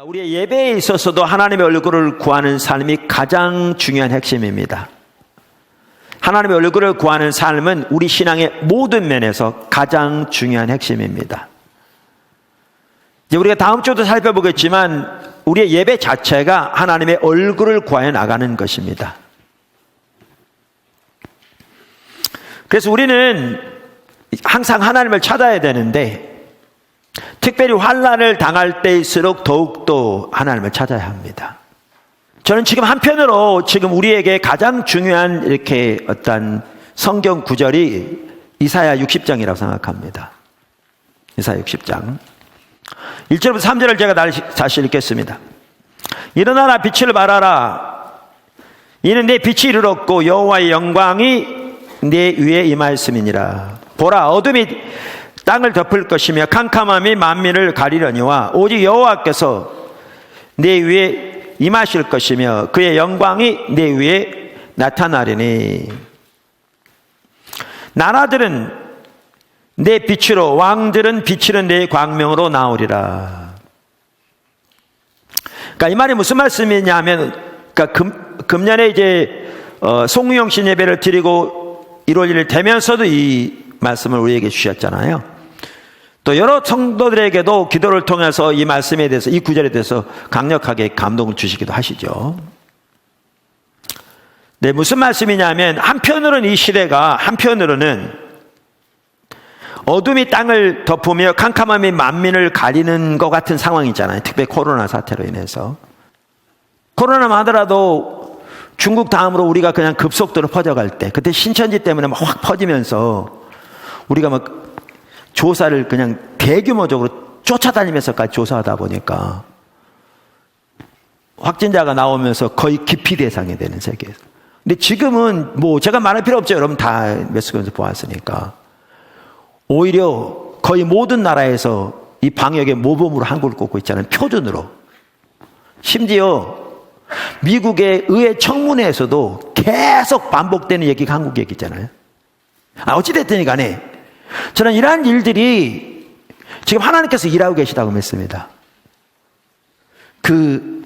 우리의 예배에 있어서도 하나님의 얼굴을 구하는 삶이 가장 중요한 핵심입니다. 하나님의 얼굴을 구하는 삶은 우리 신앙의 모든 면에서 가장 중요한 핵심입니다. 이제 우리가 다음 주도 살펴보겠지만 우리의 예배 자체가 하나님의 얼굴을 구하여 나가는 것입니다. 그래서 우리는 항상 하나님을 찾아야 되는데 특별히 환난을 당할 때일수록 더욱더 하나님을 찾아야 합니다. 저는 지금 한편으로 지금 우리에게 가장 중요한 이렇게 어떤 성경 구절이 이사야 60장이라고 생각합니다. 이사야 60장 1절부터 3절을 제가 다시 읽겠습니다. 일어나라 빛을 발하라. 이는 내 빛이 이르렀고 여호와의 영광이 내 위에 임하였음이니라. 보라 어둠이 땅을 덮을 것이며 캄캄함이 만민을 가리려니와 오직 여호와께서 내 위에 임하실 것이며 그의 영광이 내 위에 나타나리니. 나라들은 내 빛으로 왕들은 비치는 내 광명으로 나오리라. 그러니까 이 말이 무슨 말씀이냐면, 그러니까 금년에 이제 송유영신 예배를 드리고 1월 1일 되면서도 이 말씀을 우리에게 주셨잖아요. 또 여러 성도들에게도 기도를 통해서 이 말씀에 대해서, 이 구절에 대해서 강력하게 감동을 주시기도 하시죠. 네, 무슨 말씀이냐면 한편으로는 이 시대가 한편으로는 어둠이 땅을 덮으며 캄캄함이 만민을 가리는 것 같은 상황이잖아요. 특별히 코로나 사태로 인해서. 코로나만 하더라도 중국 다음으로 우리가 그냥 급속도로 퍼져갈 때, 그때 신천지 때문에 막 확 퍼지면서 우리가 막 조사를 그냥 대규모적으로 쫓아다니면서까지 조사하다 보니까 확진자가 나오면서 거의 기피 대상이 되는 세계에서. 근데 지금은 뭐 제가 말할 필요 없죠. 여러분 다 메시지에서 보았으니까. 오히려 거의 모든 나라에서 이 방역의 모범으로 한국을 꼽고 있잖아요. 표준으로. 심지어 미국의 의회 청문회에서도 계속 반복되는 얘기가 한국 얘기잖아요. 어찌됐든 간에 저는 이러한 일들이 지금 하나님께서 일하고 계시다고 믿습니다. 그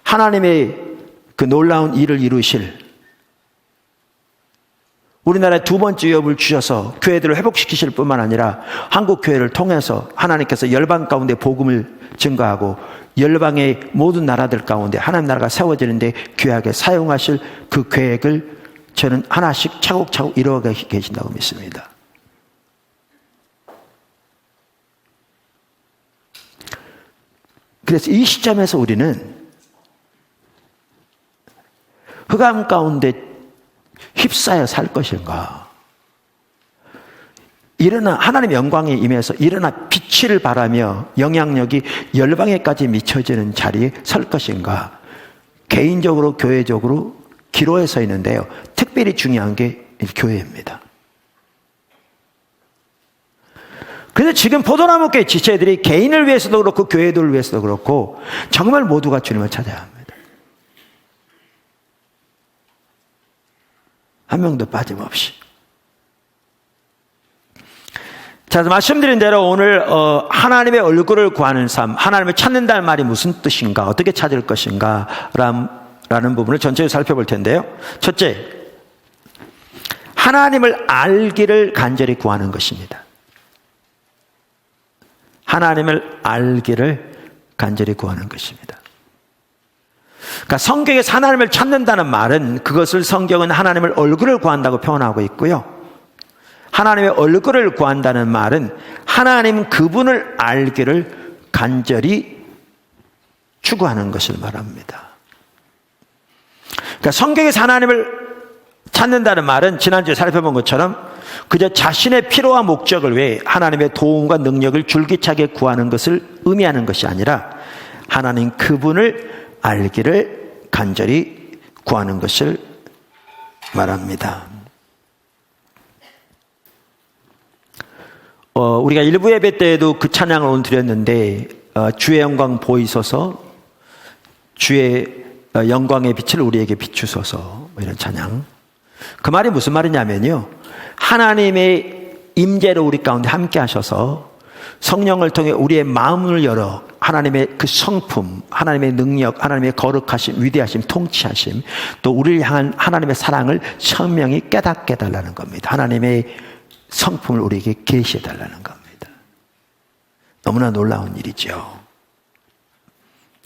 하나님의 그 놀라운 일을 이루실, 우리나라에 두 번째 위협을 주셔서 교회들을 회복시키실 뿐만 아니라 한국 교회를 통해서 하나님께서 열방 가운데 복음을 증거하고 열방의 모든 나라들 가운데 하나님 나라가 세워지는데 귀하게 사용하실 그 계획을 저는 하나씩 차곡차곡 이루어가고 계신다고 믿습니다. 그래서 이 시점에서 우리는 흑암 가운데 휩싸여 살 것인가? 일어나 하나님의 영광에 임해서 일어나 빛을 발하며 영향력이 열방에까지 미쳐지는 자리에 설 것인가? 개인적으로 교회적으로 기로에 서 있는데요. 특별히 중요한 게 교회입니다. 그래서 지금 포도나무교회 지체들이 개인을 위해서도 그렇고 교회들을 위해서도 그렇고 정말 모두가 주님을 찾아야 합니다. 한 명도 빠짐없이. 자, 말씀드린 대로 오늘 하나님의 얼굴을 구하는 삶, 하나님을 찾는다는 말이 무슨 뜻인가, 어떻게 찾을 것인가 라는 부분을 전체적으로 살펴볼 텐데요. 첫째, 하나님을 알기를 간절히 구하는 것입니다. 하나님을 알기를 간절히 구하는 것입니다. 그러니까 성경에서 하나님을 찾는다는 말은 그것을 성경은 하나님을 얼굴을 구한다고 표현하고 있고요. 하나님의 얼굴을 구한다는 말은 하나님 그분을 알기를 간절히 추구하는 것을 말합니다. 그러니까 성경에서 하나님을 찾는다는 말은 지난주에 살펴본 것처럼 그저 자신의 필요와 목적을 위해 하나님의 도움과 능력을 줄기차게 구하는 것을 의미하는 것이 아니라 하나님 그분을 알기를 간절히 구하는 것을 말합니다. 우리가 일부 예배 때에도 그 찬양을 오늘 드렸는데 주의 영광 보이소서, 주의 영광의 빛을 우리에게 비추소서, 이런 찬양. 그 말이 무슨 말이냐면요, 하나님의 임재로 우리 가운데 함께 하셔서 성령을 통해 우리의 마음을 열어 하나님의 그 성품, 하나님의 능력, 하나님의 거룩하심, 위대하심, 통치하심, 또 우리를 향한 하나님의 사랑을 선명히 깨닫게 해달라는 겁니다. 하나님의 성품을 우리에게 계시해달라는 겁니다. 너무나 놀라운 일이죠.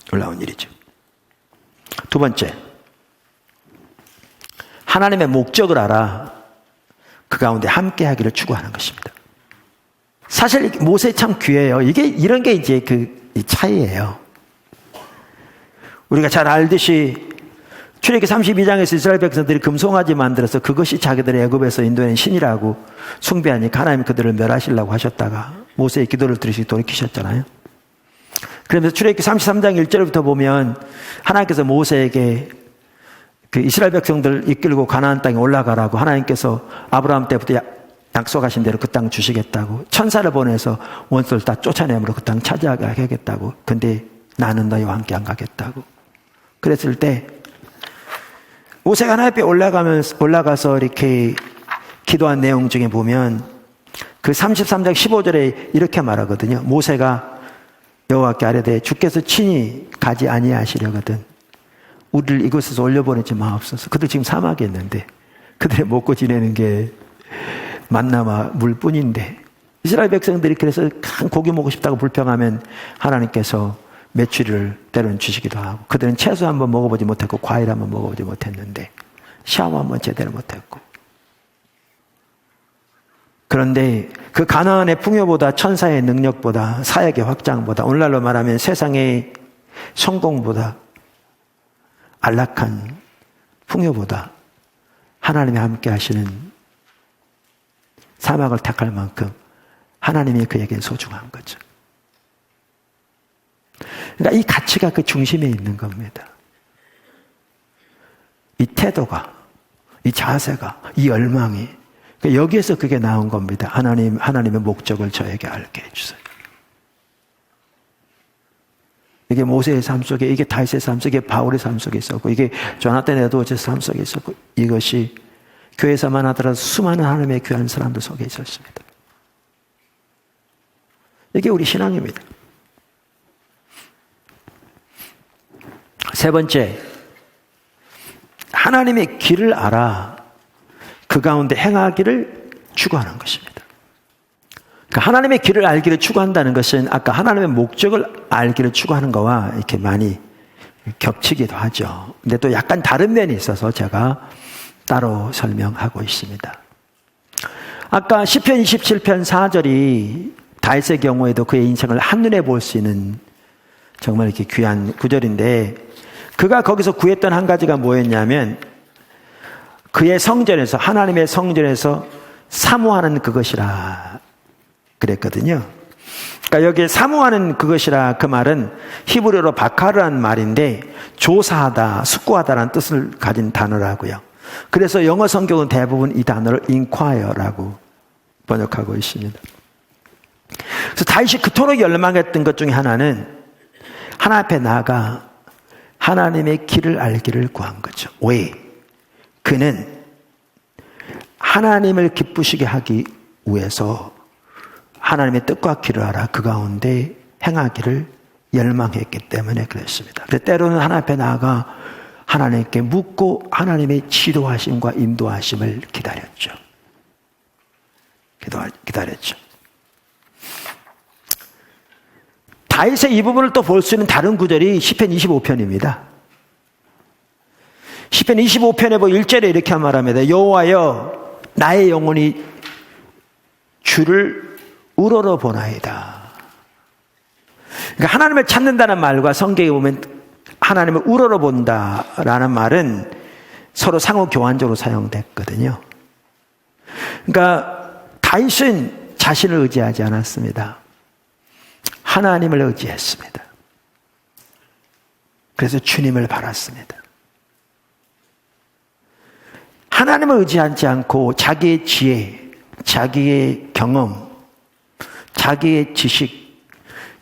놀라운 일이죠. 두 번째, 하나님의 목적을 알아 그 가운데 함께하기를 추구하는 것입니다. 사실 모세 참 귀해요. 이런 게 이제 이 차이예요. 우리가 잘 알듯이 출애굽기 32장에서 이스라엘 백성들이 금송아지 만들어서 그것이 자기들의 애굽에서 인도하는 신이라고 숭배하니까 하나님 그들을 멸하시려고 하셨다가 모세의 기도를 들으시고 돌이키셨잖아요. 그러면서 출애굽기 33장 1절부터 보면 하나님께서 모세에게 그 이스라엘 백성들 이끌고 가나안 땅에 올라가라고 하나님께서 아브라함 때부터 약속하신 대로 그 땅 주시겠다고 천사를 보내서 원수를 다 쫓아내므로 그 땅 차지하게 하겠다고. 근데 나는 너희와 함께 안 가겠다고. 그랬을 때 모세가 하나님 앞에 올라가서 이렇게 기도한 내용 중에 보면 그 33장 15절에 이렇게 말하거든요. 모세가 여호와께 아뢰되 주께서 친히 가지 아니하시려거든 우리를 이곳에서 올려보내지 마옵소서. 그들 지금 사막에 있는데 그들의 먹고 지내는 게 만나와 물뿐인데 이스라엘 백성들이 그래서 고기 먹고 싶다고 불평하면 하나님께서 메추리를 때로는 주시기도 하고 그들은 채소 한번 먹어보지 못했고 과일 한번 먹어보지 못했는데 샤워 한번 제대로 못했고 그런데 그 가나안의 풍요보다 천사의 능력보다 사역의 확장보다 오늘날로 말하면 세상의 성공보다 안락한 풍요보다 하나님이 함께 하시는 사막을 택할 만큼 하나님이 그에겐 소중한 거죠. 그러니까 이 가치가 그 중심에 있는 겁니다. 이 태도가, 이 자세가, 이 열망이 그러니까 여기에서 그게 나온 겁니다. 하나님의 목적을 저에게 알게 해주세요. 이게 모세의 삶 속에, 이게 다윗의 삶 속에, 바울의 삶 속에 있었고, 이게 조나단 에드워즈의 삶 속에 있었고, 이것이 교회에서만 하더라도 수많은 하나님의 귀한 사람들 속에 있었습니다. 이게 우리 신앙입니다. 세 번째, 하나님의 길을 알아 그 가운데 행하기를 추구하는 것입니다. 그러니까 하나님의 길을 알기를 추구한다는 것은 아까 하나님의 목적을 알기를 추구하는 거와 이렇게 많이 겹치기도 하죠. 근데 또 약간 다른 면이 있어서 제가 따로 설명하고 있습니다. 아까 시편 27편 4절이 다윗의 경우에도 그의 인생을 한눈에 볼 수 있는 정말 이렇게 귀한 구절인데 그가 거기서 구했던 한 가지가 뭐였냐면 그의 성전에서 하나님의 성전에서 사모하는 그것이라 그랬거든요. 그러니까 여기에 사모하는 그것이라 그 말은 히브리어로 바카르라는 말인데 조사하다, 숙고하다라는 뜻을 가진 단어라고요. 그래서 영어 성경은 대부분 이 단어를 inquire라고 번역하고 있습니다. 그래서 다윗이 그토록 열망했던 것 중에 하나는 하나님 앞에 나아가 하나님의 길을 알기를 구한 거죠. 왜? 그는 하나님을 기쁘시게 하기 위해서 하나님의 뜻과 길을 알아 그 가운데 행하기를 열망했기 때문에 그랬습니다. 그래서 때로는 하나님 앞에 나아가 하나님께 묻고 하나님의 지도하심과 인도하심을 기다렸죠. 기다렸죠. 다윗의 이 부분을 또 볼 수 있는 다른 구절이 시편 25편입니다. 시편 25편에 1절에 이렇게 말합니다. 여호와여 나의 영혼이 주를 우러러 보나이다. 그러니까 하나님을 찾는다는 말과 성경에 보면 하나님을 우러러 본다라는 말은 서로 상호 교환적으로 사용됐거든요. 그러니까 다윗은 자신을 의지하지 않았습니다. 하나님을 의지했습니다. 그래서 주님을 바랐습니다. 하나님을 의지하지 않고 자기의 지혜, 자기의 경험, 자기의 지식,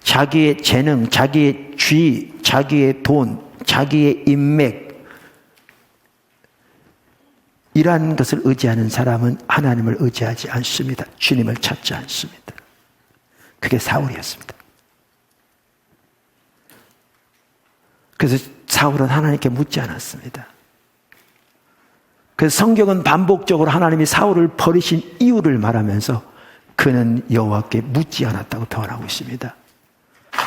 자기의 재능, 자기의 주의, 자기의 돈, 자기의 인맥 이러한 것을 의지하는 사람은 하나님을 의지하지 않습니다. 주님을 찾지 않습니다. 그게 사울이었습니다. 그래서 사울은 하나님께 묻지 않았습니다. 그래서 성경은 반복적으로 하나님이 사울을 버리신 이유를 말하면서 그는 여호와께 묻지 않았다고 표현하고 있습니다.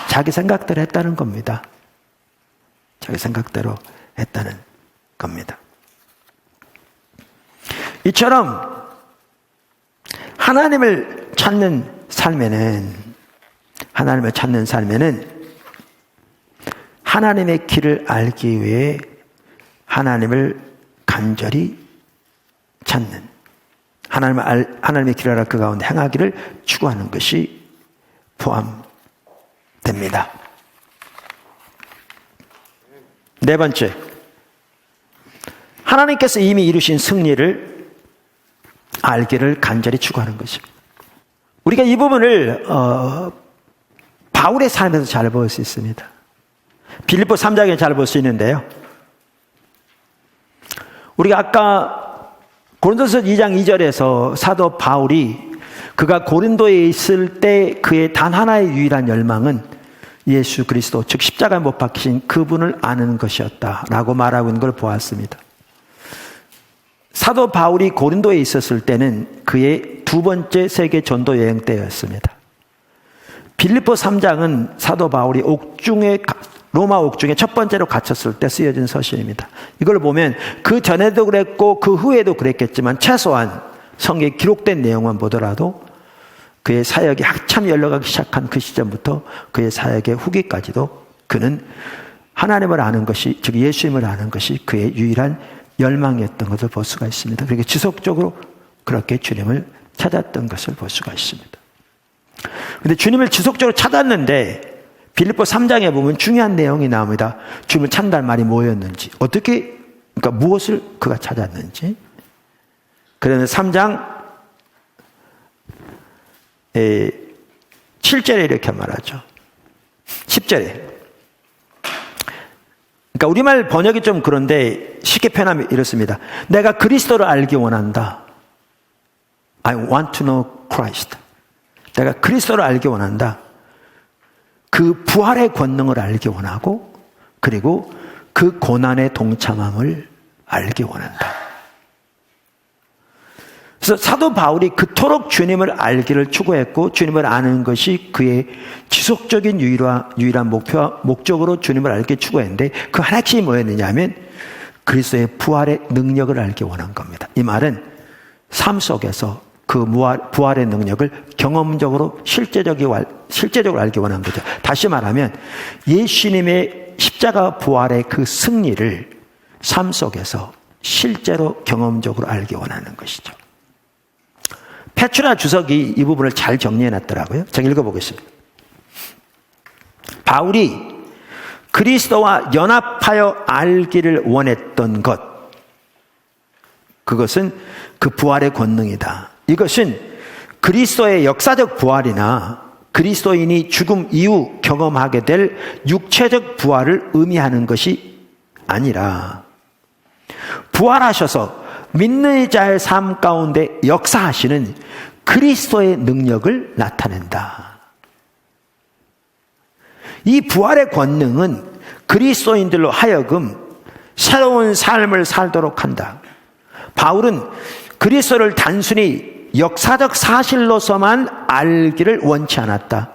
자기 생각대로 했다는 겁니다. 자기 생각대로 했다는 겁니다. 이처럼 하나님을 찾는 삶에는 하나님의 길을 알기 위해 하나님을 간절히 찾는, 하나님의 길을 알아 그 가운데 행하기를 추구하는 것이 포함됩니다. 네 번째, 하나님께서 이미 이루신 승리를 알기를 간절히 추구하는 것입니다. 우리가 이 부분을 바울의 삶에서 잘 볼 수 있습니다. 빌립보 3장에 잘 볼 수 있는데요. 우리가 아까 고린도서 2장 2절에서 사도 바울이 그가 고린도에 있을 때 그의 단 하나의 유일한 열망은 예수 그리스도, 즉 십자가에 못 박히신 그분을 아는 것이었다라고 말하고 있는 걸 보았습니다. 사도 바울이 고린도에 있었을 때는 그의 두 번째 세계 전도 여행 때였습니다. 빌립보 3장은 사도 바울이 로마 옥중에 첫 번째로 갇혔을 때 쓰여진 서신입니다. 이걸 보면 그 전에도 그랬고 그 후에도 그랬겠지만 최소한 성경에 기록된 내용만 보더라도 그의 사역이 한참 열려가기 시작한 그 시점부터 그의 사역의 후기까지도 그는 하나님을 아는 것이, 즉 예수님을 아는 것이 그의 유일한 열망이었던 것을 볼 수가 있습니다. 그렇게 지속적으로 그렇게 주님을 찾았던 것을 볼 수가 있습니다. 그런데 주님을 지속적으로 찾았는데 빌립보 3장에 보면 중요한 내용이 나옵니다. 주님을 찾는다는 말이 뭐였는지, 어떻게, 그러니까 무엇을 그가 찾았는지. 그러면 3장 7절에 이렇게 말하죠. 10절에. 그러니까 우리말 번역이 좀 그런데 쉽게 표현하면 이렇습니다. 내가 그리스도를 알기 원한다. I want to know Christ. 내가 그리스도를 알기 원한다. 그 부활의 권능을 알기 원하고, 그리고 그 고난의 동참함을 알기 원한다. 그래서 사도 바울이 그토록 주님을 알기를 추구했고 주님을 아는 것이 그의 지속적인 유일한 목적으로 주님을 알기 추구했는데 그 한 핵심이 뭐였느냐 하면 그리스도의 부활의 능력을 알기 원한 겁니다. 이 말은 삶 속에서 그 부활의 능력을 경험적으로 실제적으로 알기 원한 거죠. 다시 말하면 예수님의 십자가 부활의 그 승리를 삶 속에서 실제로 경험적으로 알기 원하는 것이죠. 페트라 주석이 이 부분을 잘 정리해놨더라고요. 제가 읽어보겠습니다. 바울이 그리스도와 연합하여 알기를 원했던 것, 그것은 그 부활의 권능이다. 이것은 그리스도의 역사적 부활이나 그리스도인이 죽음 이후 경험하게 될 육체적 부활을 의미하는 것이 아니라 부활하셔서 믿는 자의 삶 가운데 역사하시는 그리스도의 능력을 나타낸다. 이 부활의 권능은 그리스도인들로 하여금 새로운 삶을 살도록 한다. 바울은 그리스도를 단순히 역사적 사실로서만 알기를 원치 않았다.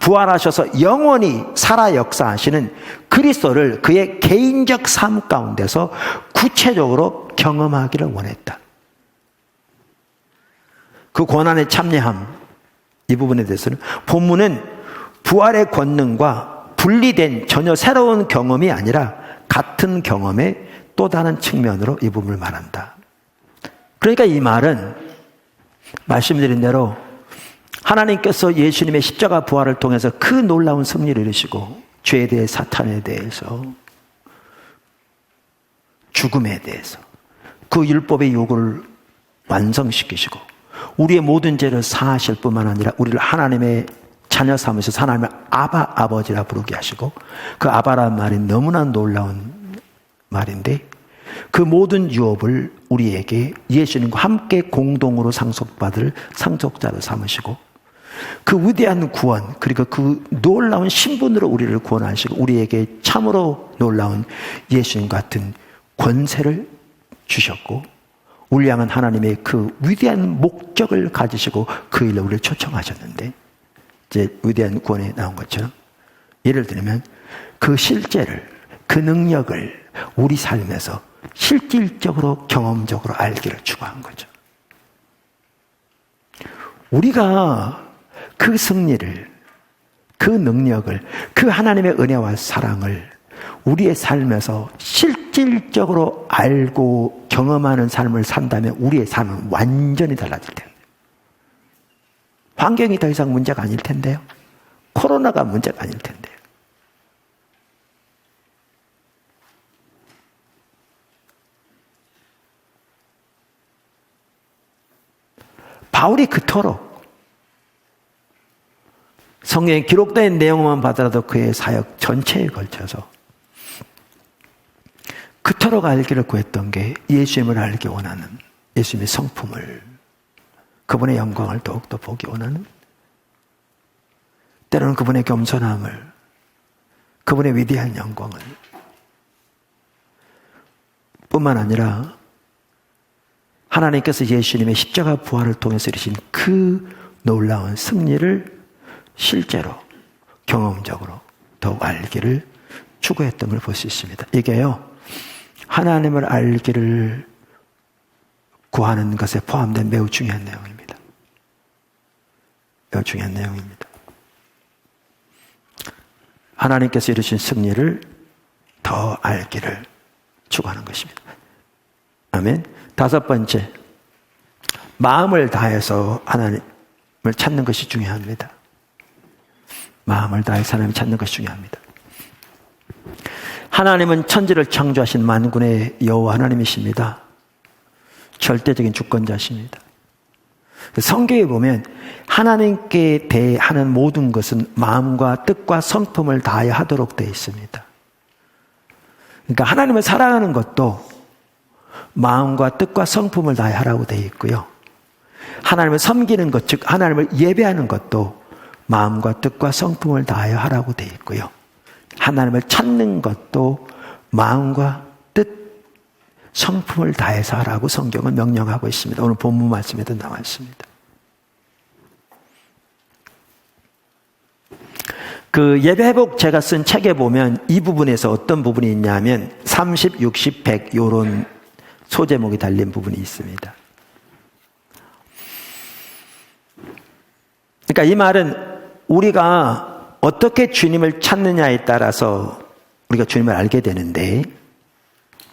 부활하셔서 영원히 살아 역사하시는 그리스도를 그의 개인적 삶 가운데서 구체적으로 경험하기를 원했다. 그 고난의 참여함, 이 부분에 대해서는 본문은 부활의 권능과 분리된 전혀 새로운 경험이 아니라 같은 경험의 또 다른 측면으로 이 부분을 말한다. 그러니까 이 말은 말씀드린 대로 하나님께서 예수님의 십자가 부활을 통해서 그 놀라운 승리를 이루시고 죄에 대해 사탄에 대해서 죽음에 대해서 그 율법의 요구를 완성시키시고 우리의 모든 죄를 사하실 뿐만 아니라 우리를 하나님의 자녀 삼으셔서 하나님을 아바 아버지라 부르게 하시고 그 아바라는 말이 너무나 놀라운 말인데 그 모든 유업을 우리에게 예수님과 함께 공동으로 상속받을 상속자로 삼으시고 그 위대한 구원, 그리고 그 놀라운 신분으로 우리를 구원하시고 우리에게 참으로 놀라운 예수님 같은 권세를 주셨고, 우리 향한 하나님의 그 위대한 목적을 가지시고 그 일로 우리를 초청하셨는데, 이제 위대한 구원에 나온 것처럼 예를 들면 그 실제를, 그 능력을 우리 삶에서 실질적으로 경험적으로 알기를 추구한 거죠. 우리가 그 승리를, 그 능력을, 그 하나님의 은혜와 사랑을 우리의 삶에서 실질적으로 알고 경험하는 삶을 산다면 우리의 삶은 완전히 달라질 텐데, 환경이 더 이상 문제가 아닐 텐데요. 코로나가 문제가 아닐 텐데요. 바울이 그토록 성경에 기록된 내용만 받아도 그의 사역 전체에 걸쳐서 그토록 알기를 구했던 게 예수님을 알기 원하는, 예수님의 성품을, 그분의 영광을 더욱더 보기 원하는, 때로는 그분의 겸손함을, 그분의 위대한 영광을 뿐만 아니라 하나님께서 예수님의 십자가 부활을 통해서 이루신 그 놀라운 승리를 실제로 경험적으로 더욱 알기를 추구했던 걸 볼 수 있습니다. 이게요, 하나님을 알기를 구하는 것에 포함된 매우 중요한 내용입니다. 매우 중요한 내용입니다. 하나님께서 이루신 승리를 더 알기를 추구하는 것입니다. 아멘. 다섯 번째, 마음을 다해서 하나님을 찾는 것이 중요합니다. 마음을 다해서 하나님을 찾는 것이 중요합니다. 하나님은 천지를 창조하신 만군의 여호와 하나님이십니다. 절대적인 주권자십니다. 성경에 보면 하나님께 대하는 모든 것은 마음과 뜻과 성품을 다하여 하도록 되어 있습니다. 그러니까 하나님을 사랑하는 것도 마음과 뜻과 성품을 다하여 하라고 되어 있고요. 하나님을 섬기는 것, 즉 하나님을 예배하는 것도 마음과 뜻과 성품을 다하여 하라고 되어 있고요. 하나님을 찾는 것도 마음과 뜻, 성품을 다해서 하라고 성경은 명령하고 있습니다. 오늘 본문 말씀에도 나와 있습니다. 그 예배회복 제가 쓴 책에 보면 이 부분에서 어떤 부분이 있냐면 30, 60, 100 이런 소제목이 달린 부분이 있습니다. 그러니까 이 말은 우리가 어떻게 주님을 찾느냐에 따라서 우리가 주님을 알게 되는데,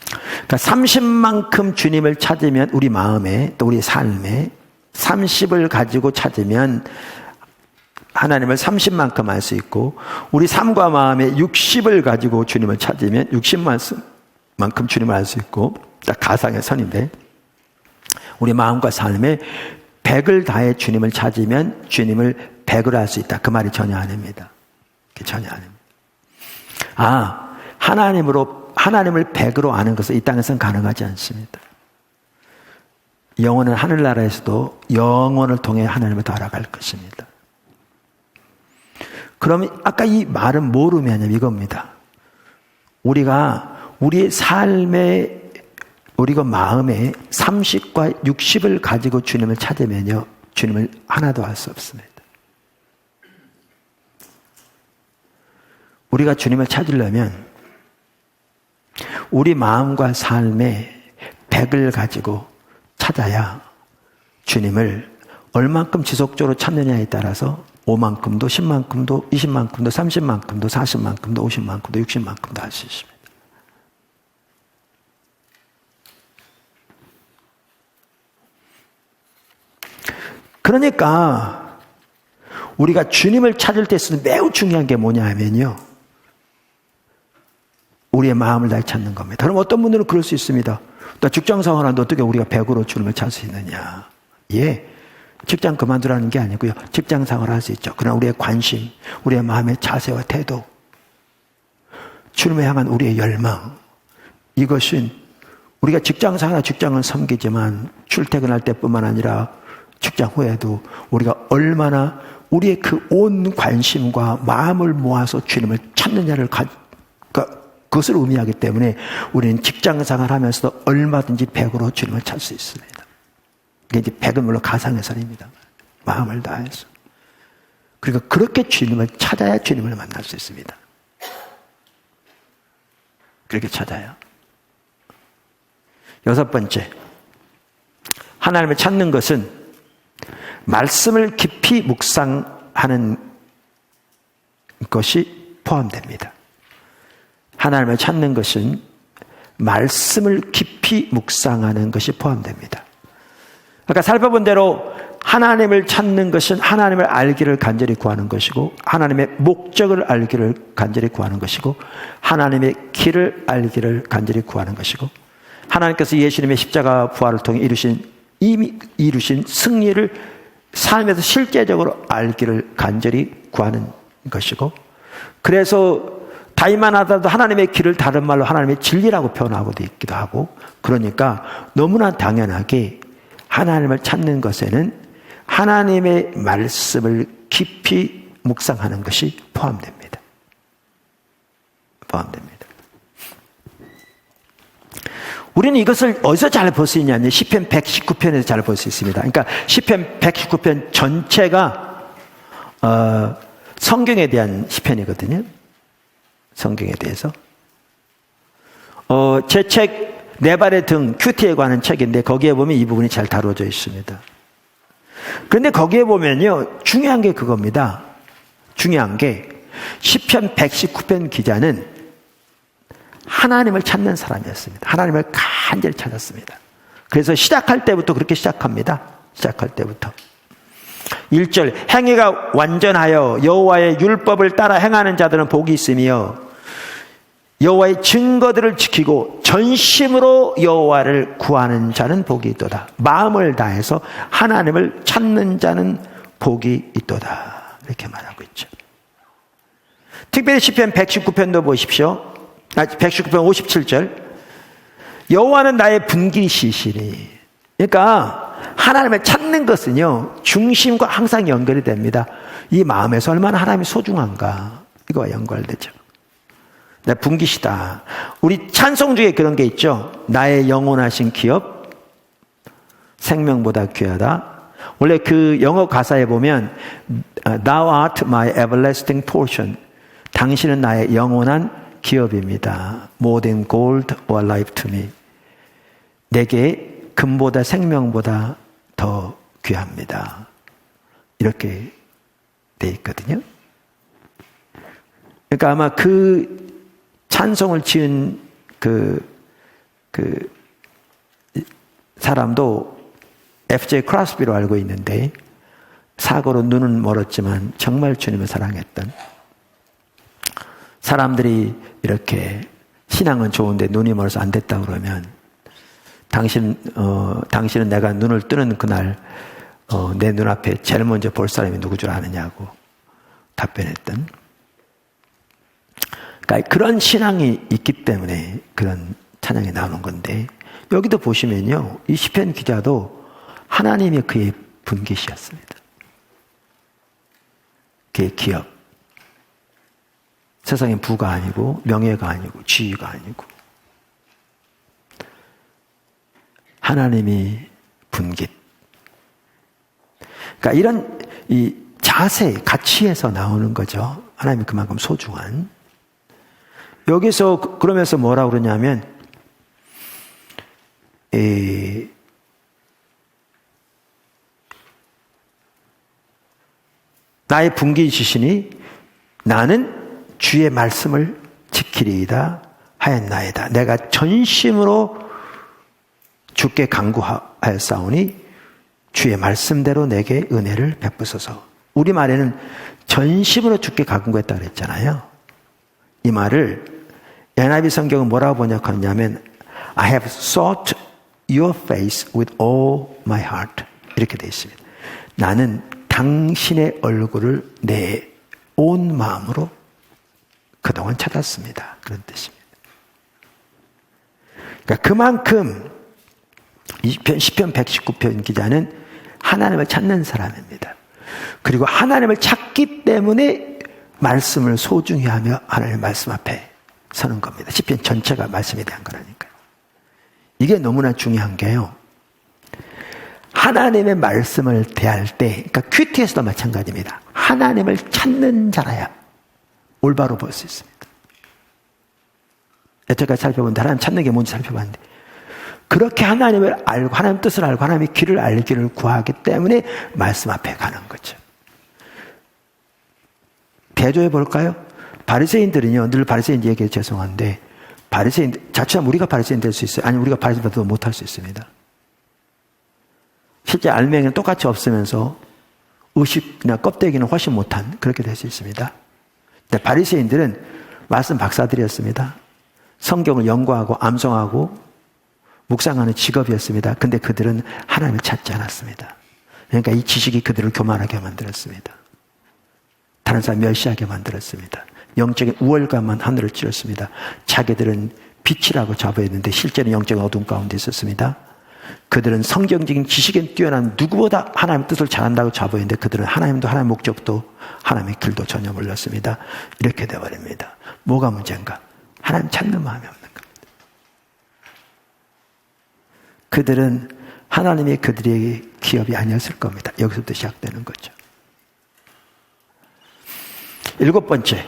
그러니까 30만큼 주님을 찾으면 우리 마음에 또 우리 삶에 30을 가지고 찾으면 하나님을 30만큼 알 수 있고, 우리 삶과 마음에 60을 가지고 주님을 찾으면 60만큼 주님을 알 수 있고, 딱 가상의 선인데, 우리 마음과 삶에 100을 다해 주님을 찾으면 주님을 100을 알 수 있다. 그 말이 전혀 아닙니다. 전혀 아닙니다. 하나님을 100으로 아는 것은 이 땅에서는 가능하지 않습니다. 영원한 하늘나라에서도 영원을 통해 하나님을 더 알아갈 것입니다. 그러면 아까 이 말은 뭐로 의미하냐면 이겁니다. 우리가 우리의 삶에, 우리가 마음에 30과 60을 가지고 주님을 찾으면요, 주님을 하나도 알 수 없습니다. 우리가 주님을 찾으려면 우리 마음과 삶에 100을 가지고 찾아야 주님을 얼만큼 지속적으로 찾느냐에 따라서 5만큼도, 10만큼도, 20만큼도, 30만큼도, 40만큼도, 50만큼도, 60만큼도 할 수 있습니다. 그러니까 우리가 주님을 찾을 때 쓰는 매우 중요한 게 뭐냐 하면요, 우리의 마음을 다해 찾는 겁니다. 그럼 어떤 분들은 그럴 수 있습니다. 나 직장 생활하는데 어떻게 우리가 100으로 주님을 찾을 수 있느냐. 예, 직장 그만두라는 게 아니고요, 직장 생활을 할 수 있죠. 그러나 우리의 관심, 우리의 마음의 자세와 태도, 주님을 향한 우리의 열망, 이것은 우리가 직장 생활, 직장은 섬기지만 출퇴근할 때뿐만 아니라 직장 후에도 우리가 얼마나 우리의 그 온 관심과 마음을 모아서 주님을 찾는 자를 그것을 의미하기 때문에 우리는 직장생활 하면서도 얼마든지 100으로 주님을 찾을 수 있습니다. 이게 이제 100은 물론 가상해설입니다. 마음을 다해서. 그리고 그렇게 주님을 찾아야 주님을 만날 수 있습니다. 그렇게 찾아요. 6번째, 하나님을 찾는 것은 말씀을 깊이 묵상하는 것이 포함됩니다. 하나님을 찾는 것은 말씀을 깊이 묵상하는 것이 포함됩니다. 아까 살펴본 대로 하나님을 찾는 것은 하나님을 알기를 간절히 구하는 것이고, 하나님의 목적을 알기를 간절히 구하는 것이고, 하나님의 길을 알기를 간절히 구하는 것이고, 하나님께서 예수님의 십자가 부활을 통해 이미 이루신 승리를 삶에서 실제적으로 알기를 간절히 구하는 것이고, 그래서 다윗만 하더라도 하나님의 길을 다른 말로 하나님의 진리라고 표현하고도 있기도 하고, 그러니까 너무나 당연하게 하나님을 찾는 것에는 하나님의 말씀을 깊이 묵상하는 것이 포함됩니다. 우리는 이것을 어디서 잘 볼 수 있냐면 시편 119편에서 잘 볼 수 있습니다. 그러니까 시편 119편 전체가 성경에 대한 시편이거든요. 성경에 대해서. 제 책 내 발의 등 큐티에 관한 책인데 거기에 보면 이 부분이 잘 다루어져 있습니다. 그런데 거기에 보면요, 중요한 게 그겁니다. 중요한 게 시편 119편 기자는 하나님을 찾는 사람이었습니다. 하나님을 간절히 찾았습니다. 그래서 시작할 때부터 그렇게 시작합니다. 시작할 때부터 1절, 행위가 완전하여 여호와의 율법을 따라 행하는 자들은 복이 있으며 여호와의 증거들을 지키고 전심으로 여호와를 구하는 자는 복이 있도다. 마음을 다해서 하나님을 찾는 자는 복이 있도다. 이렇게 말하고 있죠. 특별히 시편 119편도 보십시오. 119편 57절, 여호와는 나의 분기시시니. 그러니까 하나님을 찾는 것은요, 중심과 항상 연결이 됩니다. 이 마음에서 얼마나 하나님이 소중한가, 이거와 연결되죠. 나 분기시다. 우리 찬송 중에 그런 게 있죠. 나의 영원하신 기업, 생명보다 귀하다. 원래 그 영어 가사에 보면 Thou art my everlasting portion. 당신은 나의 영원한 기업입니다. More than gold or life to me. 내게 금보다 생명보다 더 귀합니다. 이렇게 돼 있거든요. 그러니까 아마 그 찬송을 지은 그 사람도 F.J. 크로스비로 알고 있는데, 사고로 눈은 멀었지만 정말 주님을 사랑했던, 사람들이 이렇게 신앙은 좋은데 눈이 멀어서 안 됐다 그러면 당신은 내가 눈을 뜨는 그날 내 눈앞에 제일 먼저 볼 사람이 누구 줄 아느냐고 답변했던, 그러니까 그런 신앙이 있기 때문에 그런 찬양이 나오는 건데, 여기도 보시면요, 이 시편 기자도 하나님이 그의 분깃이었습니다. 그의 기업. 세상의 부가 아니고 명예가 아니고 지위가 아니고 하나님이 분깃. 그러니까 이런 이 자세, 가치에서 나오는 거죠. 하나님이 그만큼 소중한. 여기서 그러면서 뭐라고 그러냐면 나의 분깃이시니 나는 주의 말씀을 지키리이다 하였나이다. 내가 전심으로 주께 간구하였사오니 주의 말씀대로 내게 은혜를 베푸소서. 우리말에는 전심으로 주께 간구했다 그랬잖아요. 이 말을 NIV 성경은 뭐라고 번역하냐면 I have sought your face with all my heart. 이렇게 되어 있습니다. 나는 당신의 얼굴을 내 온 마음으로 그동안 찾았습니다. 그런 뜻입니다. 그러니까 그만큼 시편 119편 기자는 하나님을 찾는 사람입니다. 그리고 하나님을 찾기 때문에 말씀을 소중히 하며 하나님의 말씀 앞에 서는 겁니다. 시편 전체가 말씀에 대한 거라니까요. 이게 너무나 중요한 게요. 하나님의 말씀을 대할 때, 그러니까 큐티에서도 마찬가지입니다. 하나님을 찾는 자라야 올바로 볼 수 있습니다. 여태까지 살펴본데 하나님 찾는 게 뭔지 살펴봤는데, 그렇게 하나님을 알고 하나님 뜻을 알고 하나님의 길을 알기를 구하기 때문에 말씀 앞에 가는 거죠. 대조해 볼까요? 바리새인들은요, 늘 바리새인 얘기해 죄송한데, 바리새인들 자칫하면 우리가 바리새인 될 수 있어요. 아니 우리가 바리새인보다 못할 수 있습니다. 실제 알맹이는 똑같이 없으면서 의식이나 껍데기는 훨씬 못한, 그렇게 될 수 있습니다. 근데 바리새인들은 말씀 박사들이었습니다. 성경을 연구하고 암송하고 묵상하는 직업이었습니다. 근데 그들은 하나님을 찾지 않았습니다. 그러니까 이 지식이 그들을 교만하게 만들었습니다. 다른 사람 멸시하게 만들었습니다. 영적인 우월감만 하늘을 찌렀습니다. 자기들은 빛이라고 자부했는데 실제는 영적인 어둠 가운데 있었습니다. 그들은 성경적인 지식에 뛰어난 누구보다 하나님의 뜻을 잘한다고 자부했는데 그들은 하나님도 하나님의 목적도 하나님의 길도 전혀 몰랐습니다. 이렇게 되어버립니다. 뭐가 문제인가? 하나님 찾는 마음이 없는 겁니다. 그들은 하나님의 그들의 기업이 아니었을 겁니다. 여기서부터 시작되는 거죠. 7번째,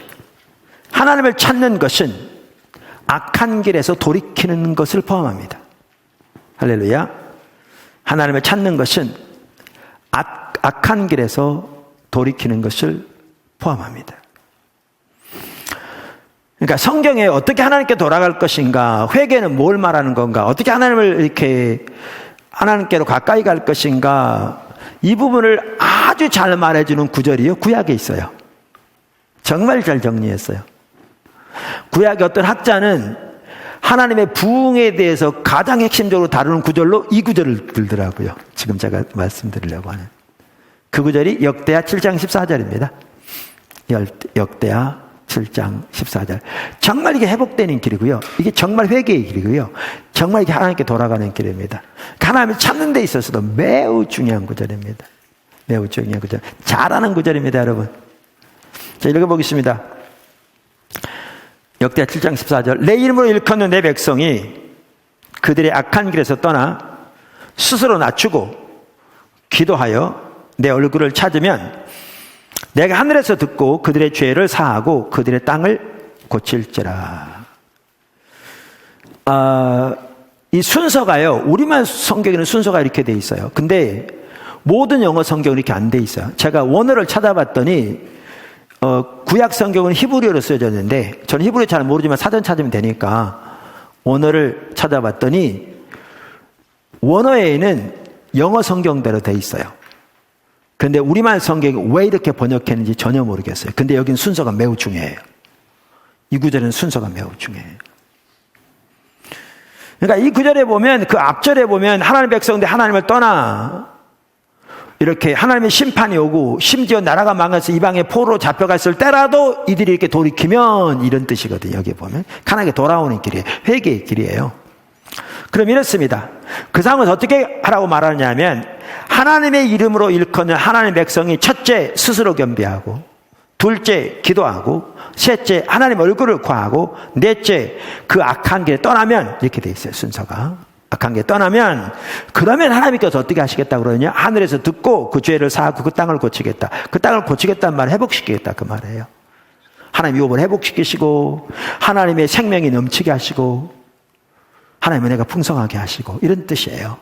하나님을 찾는 것은 악한 길에서 돌이키는 것을 포함합니다. 할렐루야. 하나님을 찾는 것은 악한 길에서 돌이키는 것을 포함합니다. 그러니까 성경에 어떻게 하나님께 돌아갈 것인가, 회개는 뭘 말하는 건가, 어떻게 하나님을 이렇게 하나님께로 가까이 갈 것인가, 이 부분을 아주 잘 말해주는 구절이요, 구약에 있어요. 정말 잘 정리했어요. 구약의 어떤 학자는 하나님의 부흥에 대해서 가장 핵심적으로 다루는 구절로 이 구절을 들더라고요. 지금 제가 말씀드리려고 하는 그 구절이 역대하 7장 14절입니다. 역대하 7장 14절. 정말 이게 회복되는 길이고요. 이게 정말 회개의 길이고요. 정말 이게 하나님께 돌아가는 길입니다. 하나님을 찾는 데 있어서도 매우 중요한 구절입니다. 매우 중요한 구절. 잘하는 구절입니다, 여러분. 자, 읽어보겠습니다. 역대하 7장 14절. 내 이름으로 일컫는 내 백성이 그들의 악한 길에서 떠나 스스로 낮추고 기도하여 내 얼굴을 찾으면 내가 하늘에서 듣고 그들의 죄를 사하고 그들의 땅을 고칠지라. 이 순서가요, 우리만 성경에는 순서가 이렇게 돼 있어요. 근데 모든 영어 성경은 이렇게 안 돼 있어요. 제가 원어를 찾아봤더니 구약 성경은 히브리어로 쓰여졌는데, 저는 히브리어 잘 모르지만 사전 찾으면 되니까 원어를 찾아봤더니 원어에는 영어 성경대로 돼 있어요. 근데 우리말 성경이 왜 이렇게 번역했는지 전혀 모르겠어요. 근데 여기는 순서가 매우 중요해요. 이 구절은 순서가 매우 중요해요. 그러니까 이 구절에 보면, 그 앞절에 보면 하나님의 백성들 하나님을 떠나 이렇게 하나님의 심판이 오고 심지어 나라가 망해서 이방의 포로로 잡혀갔을 때라도 이들이 이렇게 돌이키면, 이런 뜻이거든요. 여기 보면 하나님께 돌아오는 길이에요. 회개의 길이에요. 그럼 이렇습니다. 그 상황에서 어떻게 하라고 말하냐면, 하나님의 이름으로 일컫는 하나님의 백성이 첫째 스스로 겸비하고, 둘째 기도하고, 셋째 하나님 얼굴을 구하고, 넷째 그 악한 길에 떠나면, 이렇게 돼 있어요. 순서가. 악한 길에 떠나면, 그러면 하나님께서 어떻게 하시겠다 그러냐? 하늘에서 듣고 그 죄를 사하고 그 땅을 고치겠다. 그 땅을 고치겠다는 말을 회복시키겠다, 그 말이에요. 하나님 유업을 회복시키시고, 하나님의 생명이 넘치게 하시고, 하나님의 은혜가 풍성하게 하시고, 이런 뜻이에요.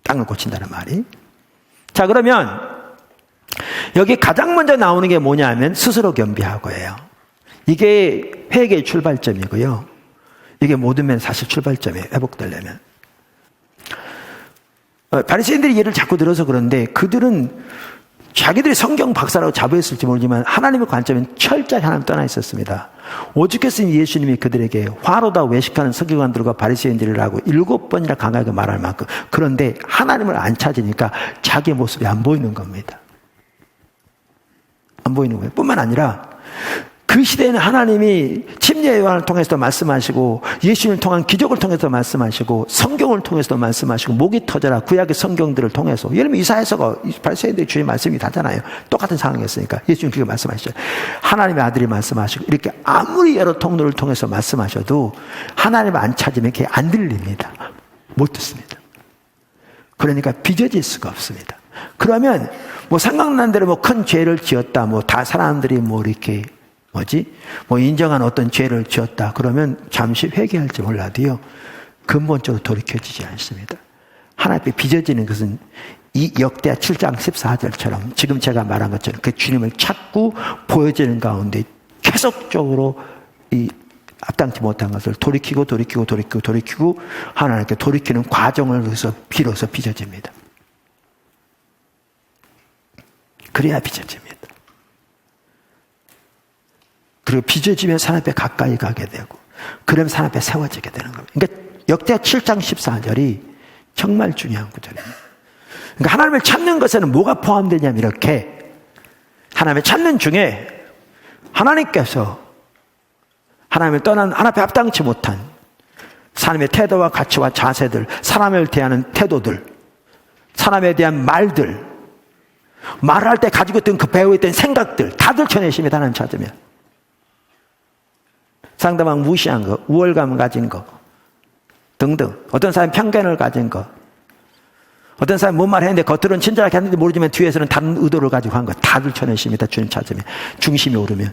땅을 고친다는 말이. 자, 그러면 여기 가장 먼저 나오는 게 뭐냐면 스스로 겸비하고예요. 이게 회개의 출발점이고요. 이게 모든 면 사실 출발점이에요. 회복되려면. 바리새인들이 예를 자꾸 들어서 그런데, 그들은 자기들이 성경 박사라고 자부했을지 모르지만 하나님의 관점은 철저히 하나님 떠나 있었습니다. 오죽했으면 예수님이 그들에게 화로다 외식하는 서기관들과 바리새인들이라고 7번이나 강하게 말할 만큼. 그런데 하나님을 안 찾으니까 자기 모습이 안 보이는 겁니다. 안 보이는 거예요. 뿐만 아니라 그 시대에는 하나님이 침례 요한을 통해서도 말씀하시고 예수님을 통한 기적을 통해서 말씀하시고 성경을 통해서도 말씀하시고 목이 터져라 구약의 성경들을 통해서 예를 들면 이사야서가 28세기의 주의 말씀이 다잖아요. 똑같은 상황이었으니까 예수님 그렇게 말씀하시죠. 하나님의 아들이 말씀하시고 이렇게 아무리 여러 통로를 통해서 말씀하셔도 하나님을 안 찾으면 그게 안 들립니다. 못 듣습니다. 그러니까 빚어질 수가 없습니다. 그러면 뭐 생각난 대로 뭐 큰 죄를 지었다 뭐 다 사람들이 뭐 이렇게 뭐 인정한 어떤 죄를 지었다 그러면 잠시 회개할지 몰라도요 근본적으로 돌이켜지지 않습니다. 하나님 앞에 빚어지는 것은 이 역대하 7장 14절처럼 지금 제가 말한 것처럼 그 주님을 찾고 보여지는 가운데 계속적으로 이 앞당치 못한 것을 돌이키고 하나님께 돌이키는 과정을 위해서 비로소 빚어집니다. 그래야 빚어집니다. 그리고 빚어지면 하나님 앞에 가까이 가게 되고 그러면 하나님 앞에 세워지게 되는 겁니다. 그러니까 역대하 7장 14절이 정말 중요한 구절입니다. 그러니까 하나님을 찾는 것에는 뭐가 포함되냐면 이렇게 하나님을 찾는 중에 하나님께서 하나님을 떠난 하나님 앞에 합당치 못한 사람의 태도와 가치와 자세들, 사람을 대하는 태도들, 사람에 대한 말들, 말할 때 가지고 있던 그 배워있던 생각들 다 들춰내십니다. 하나님 찾으면 상대방 무시한 거, 우월감 가진 거 등등 어떤 사람이 편견을 가진 거 어떤 사람이 뭔 말 했는데 겉으로는 친절하게 했는데 모르지만 뒤에서는 다른 의도를 가지고 한 거 다 들춰내십니다. 주님 찾으면 중심이 오르면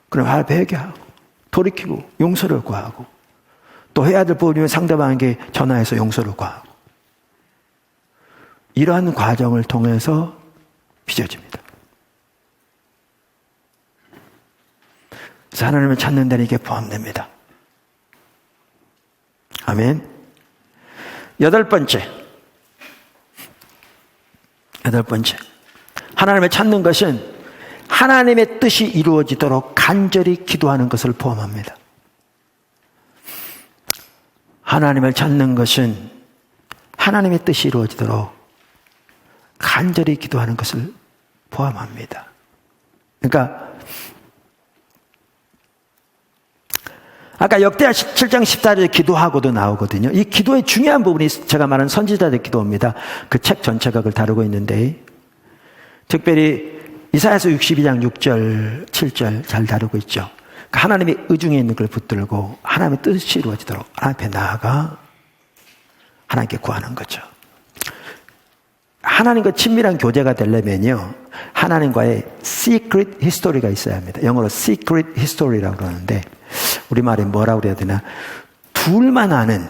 그럼 하나님 회개하고 돌이키고 용서를 구하고 또 해야 될 부분이면 상대방에게 전화해서 용서를 구하고 이러한 과정을 통해서 빚어집니다. 그래서 하나님을 찾는 데는 이게 포함됩니다. 아멘. 여덟 번째 하나님을 찾는 것은 하나님의 뜻이 이루어지도록 간절히 기도하는 것을 포함합니다. 하나님을 찾는 것은 하나님의 뜻이 이루어지도록 간절히 기도하는 것을 포함합니다. 그러니까 아까 역대하 7장 14절에 기도하고도 나오거든요. 이 기도의 중요한 부분이 제가 말한 선지자들의 기도입니다. 그 책 전체가 그걸 다루고 있는데 특별히 이사야서 62장 6절 7절 잘 다루고 있죠. 그러니까 하나님의 의중에 있는 걸 붙들고 하나님의 뜻이 이루어지도록 하나님 앞에 나아가 하나님께 구하는 거죠. 하나님과 친밀한 교제가 되려면요 하나님과의 secret history가 있어야 합니다. 영어로 secret history라고 그러는데 우리말에 뭐라고 그래야 되나 둘만 아는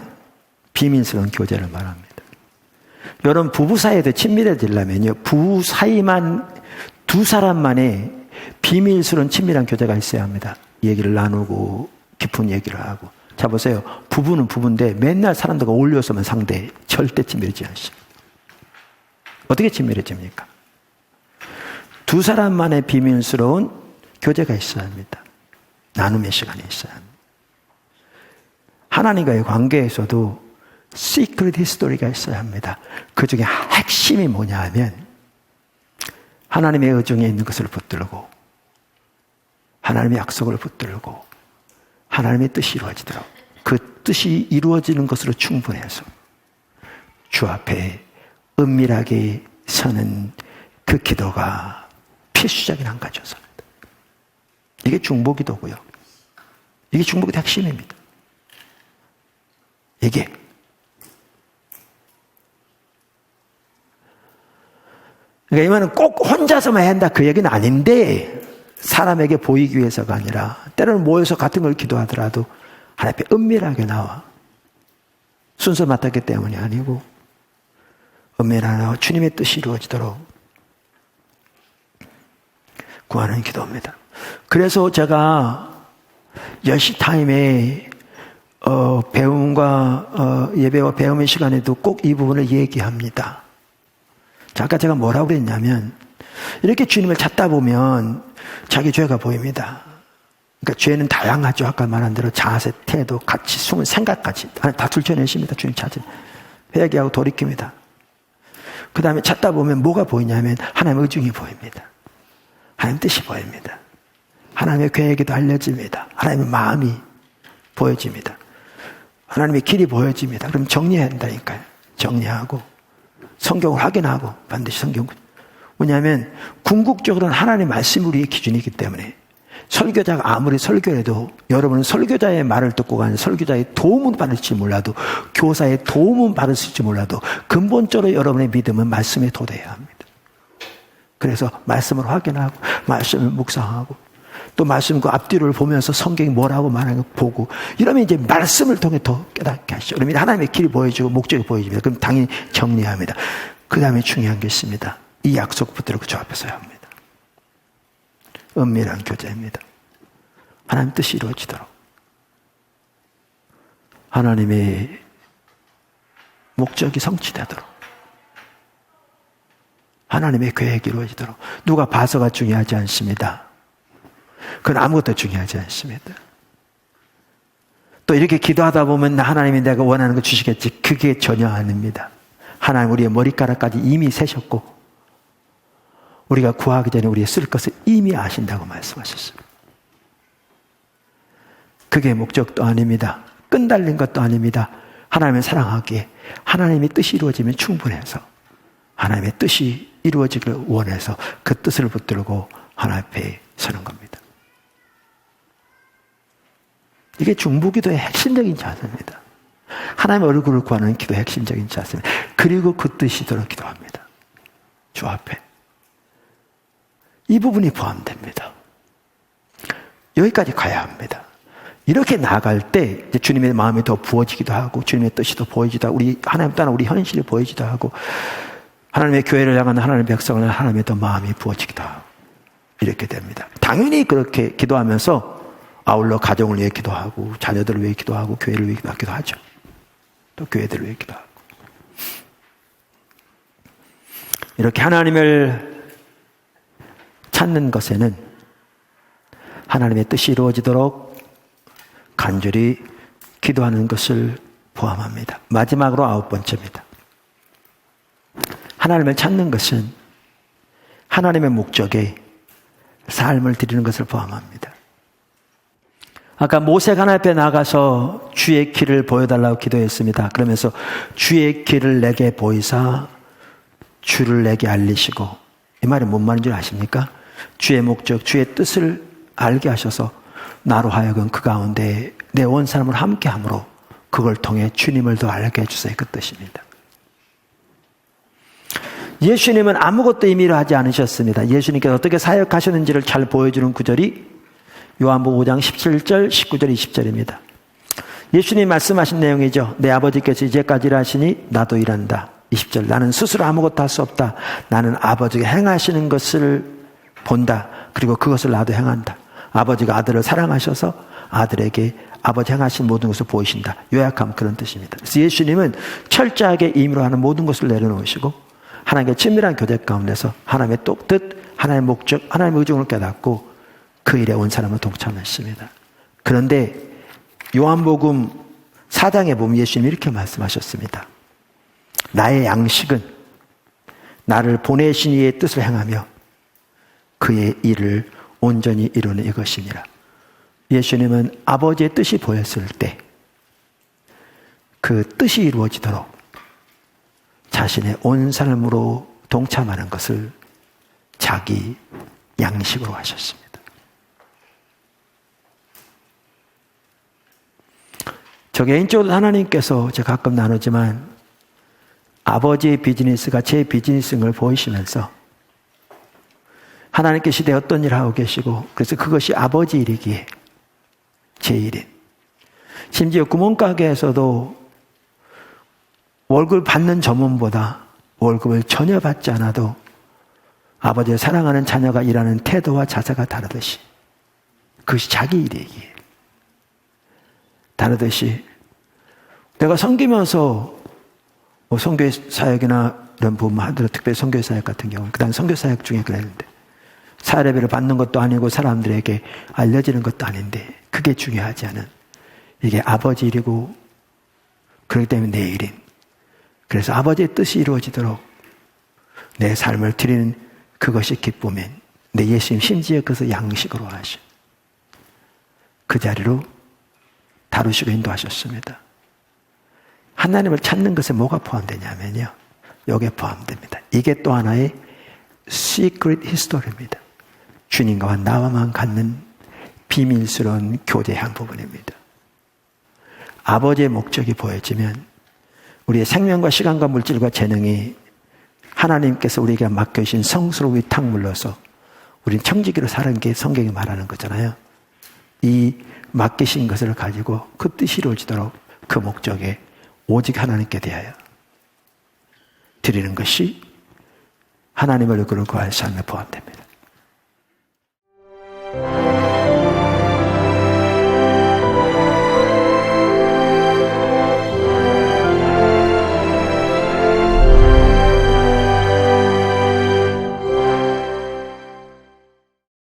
비밀스러운 교제를 말합니다. 여러분 부부 사이에도 친밀해지려면요 부부 사이만 두 사람만의 비밀스러운 친밀한 교제가 있어야 합니다. 얘기를 나누고 깊은 얘기를 하고 자 보세요. 부부는 부부인데 맨날 사람들과 어울려서만 상대해. 절대 친밀해지지 않습니다. 어떻게 친밀해집니까? 두 사람만의 비밀스러운 교제가 있어야 합니다. 나눔의 시간이 있어야 합니다. 하나님과의 관계에서도 시크릿 히스토리가 있어야 합니다. 그 중에 핵심이 뭐냐 하면 하나님의 의중에 있는 것을 붙들고 하나님의 약속을 붙들고 하나님의 뜻이 이루어지도록 그 뜻이 이루어지는 것으로 충분해서 주 앞에 은밀하게 서는 그 기도가 필수적인 한 가지였습니다. 이게 중보기도고요. 이게 중보기도 핵심입니다. 이게 그러니까 이 말은 꼭 혼자서만 해야 한다 그 얘기는 아닌데 사람에게 보이기 위해서가 아니라 때로는 모여서 같은 걸 기도하더라도 하나님 앞에 은밀하게 나와 순서 맡았기 때문이 아니고 은밀하게 나와 주님의 뜻이 이루어지도록 구하는 기도입니다. 그래서 제가 10시 타임에 배움과 예배와 배움의 시간에도 꼭 이 부분을 얘기합니다. 자, 아까 제가 뭐라고 그랬냐면 이렇게 주님을 찾다 보면 자기 죄가 보입니다. 그러니까 죄는 다양하죠. 아까 말한 대로 자세, 태도, 가치, 숨은 생각까지 다 들춰내십니다. 주님 찾으면 회개하고 돌이킵니다. 그 다음에 찾다 보면 뭐가 보이냐면 하나님의 의중이 보입니다. 하나님 뜻이 보입니다. 하나님의 계획이 더 알려집니다. 하나님의 마음이 보여집니다. 하나님의 길이 보여집니다. 그럼 정리해야 한다니까요. 정리하고 성경을 확인하고 반드시 성경. 왜냐하면 궁극적으로는 하나님의 말씀이 우리의 기준이기 때문에 설교자가 아무리 설교를 해도 여러분은 설교자의 말을 듣고 가는 설교자의 도움은 받을지 몰라도 교사의 도움은 받을지 몰라도 근본적으로 여러분의 믿음은 말씀에 돋아야 합니다. 그래서 말씀을 확인하고 말씀을 묵상하고 또 말씀 그 앞뒤를 보면서 성경이 뭐라고 말하는 거 보고 이러면 이제 말씀을 통해 더 깨닫게 하시죠. 그러면 하나님의 길이 보여지고 목적이 보여집니다. 그럼 당연히 정리합니다. 그 다음에 중요한 게 있습니다. 이 약속 붙들고 그 앞에 서야 합니다. 은밀한 교제입니다. 하나님 뜻이 이루어지도록 하나님의 목적이 성취되도록 하나님의 계획이 이루어지도록 누가 봐서가 중요하지 않습니다. 그건 아무것도 중요하지 않습니다. 또 이렇게 기도하다 보면 하나님이 내가 원하는 거 주시겠지. 그게 전혀 아닙니다. 하나님 우리의 머리카락까지 이미 세셨고 우리가 구하기 전에 우리의 쓸 것을 이미 아신다고 말씀하셨습니다. 그게 목적도 아닙니다. 끈달린 것도 아닙니다. 하나님을 사랑하기에 하나님의 뜻이 이루어지면 충분해서 하나님의 뜻이 이루어지길 원해서 그 뜻을 붙들고 하나님 앞에 서는 겁니다. 이게 중보기도의 핵심적인 자세입니다. 하나님의 얼굴을 구하는 기도의 핵심적인 자세입니다. 그리고 그 뜻이도록 기도합니다. 주 앞에. 이 부분이 포함됩니다. 여기까지 가야 합니다. 이렇게 나아갈 때 이제 주님의 마음이 더 부어지기도 하고 주님의 뜻이 더 보이기도 하고 우리 하나님 따라 우리 현실이 보이기도 하고 하나님의 교회를 향한 하나님의 백성을 향한 하나님의 더 마음이 부어지기도 하고 이렇게 됩니다. 당연히 그렇게 기도하면서 아울러 가정을 위해 기도하고 자녀들을 위해 기도하고 교회를 위해 기도하기도 하죠. 또 교회들을 위해 기도하고 이렇게 하나님을 찾는 것에는 하나님의 뜻이 이루어지도록 간절히 기도하는 것을 포함합니다. 마지막으로 9번째입니다. 하나님을 찾는 것은 하나님의 목적에 삶을 드리는 것을 포함합니다. 아까 모세가 하나님 앞에 나가서 주의 길을 보여달라고 기도했습니다. 그러면서 주의 길을 내게 보이사 주를 내게 알리시고 이 말이 뭔 말인 줄 아십니까? 주의 목적, 주의 뜻을 알게 하셔서 나로 하여금 그 가운데 내 온 사람을 함께 함으로 그걸 통해 주님을 더 알게 해주세요. 그 뜻입니다. 예수님은 아무것도 임의로 하지 않으셨습니다. 예수님께서 어떻게 사역하셨는지를 잘 보여주는 구절이 요한복음 5장 17절, 19절, 20절입니다. 예수님이 말씀하신 내용이죠. 내 아버지께서 이제까지 일하시니 나도 일한다. 20절 나는 스스로 아무것도 할 수 없다. 나는 아버지가 행하시는 것을 본다. 그리고 그것을 나도 행한다. 아버지가 아들을 사랑하셔서 아들에게 아버지 행하신 모든 것을 보이신다. 요약하면 그런 뜻입니다. 그래서 예수님은 철저하게 임의로 하는 모든 것을 내려놓으시고 하나님의 친밀한 교제 가운데서 하나님의 뜻, 하나님의 목적, 하나님의 의중을 깨닫고 그 일에 온 사람을 동참했습니다. 그런데 요한복음 4장에 보면 예수님이 이렇게 말씀하셨습니다. 나의 양식은 나를 보내신 이의 뜻을 행하며 그의 일을 온전히 이루는 이것이니라. 예수님은 아버지의 뜻이 보였을 때 그 뜻이 이루어지도록 자신의 온 삶으로 동참하는 것을 자기 양식으로 하셨습니다. 저 개인적으로 하나님께서 제가 가끔 나누지만 아버지의 비즈니스가 제 비즈니스인 걸 보이시면서 하나님께 시대에 어떤 일을 하고 계시고 그래서 그것이 아버지 일이기에 제 일인 심지어 구멍가게에서도 월급을 받는 점원보다 월급을 전혀 받지 않아도 아버지를 사랑하는 자녀가 일하는 태도와 자세가 다르듯이 그것이 자기 일이기에 다르듯이 내가 섬기면서 뭐 선교회 사역이나 이런 부분 하더라도 특별히 선교회 사역 같은 경우는 그 다음 선교 사역 중에 그랬는데 사례비를 받는 것도 아니고 사람들에게 알려지는 것도 아닌데 그게 중요하지 않은 이게 아버지 일이고 그렇기 때문에 내 일인 그래서 아버지의 뜻이 이루어지도록 내 삶을 드리는 그것이 기쁨인 내 예수님 심지어 그것을 양식으로 하셔. 그 자리로 다루시고 인도하셨습니다. 하나님을 찾는 것에 뭐가 포함되냐면요. 여기에 포함됩니다. 이게 또 하나의 시크릿 히스토리입니다. 주님과 나와만 갖는 비밀스러운 교제의 한 부분입니다. 아버지의 목적이 보여지면 우리의 생명과 시간과 물질과 재능이 하나님께서 우리에게 맡겨주신 성수로 위탁물러서 우리는 청지기로 사는 게 성경이 말하는 거잖아요. 이 맡기신 것을 가지고 그 뜻이 이루어지도록 그 목적에 오직 하나님께 대하여 드리는 것이 하나님을 얼굴을 구할 삶에 포함됩니다.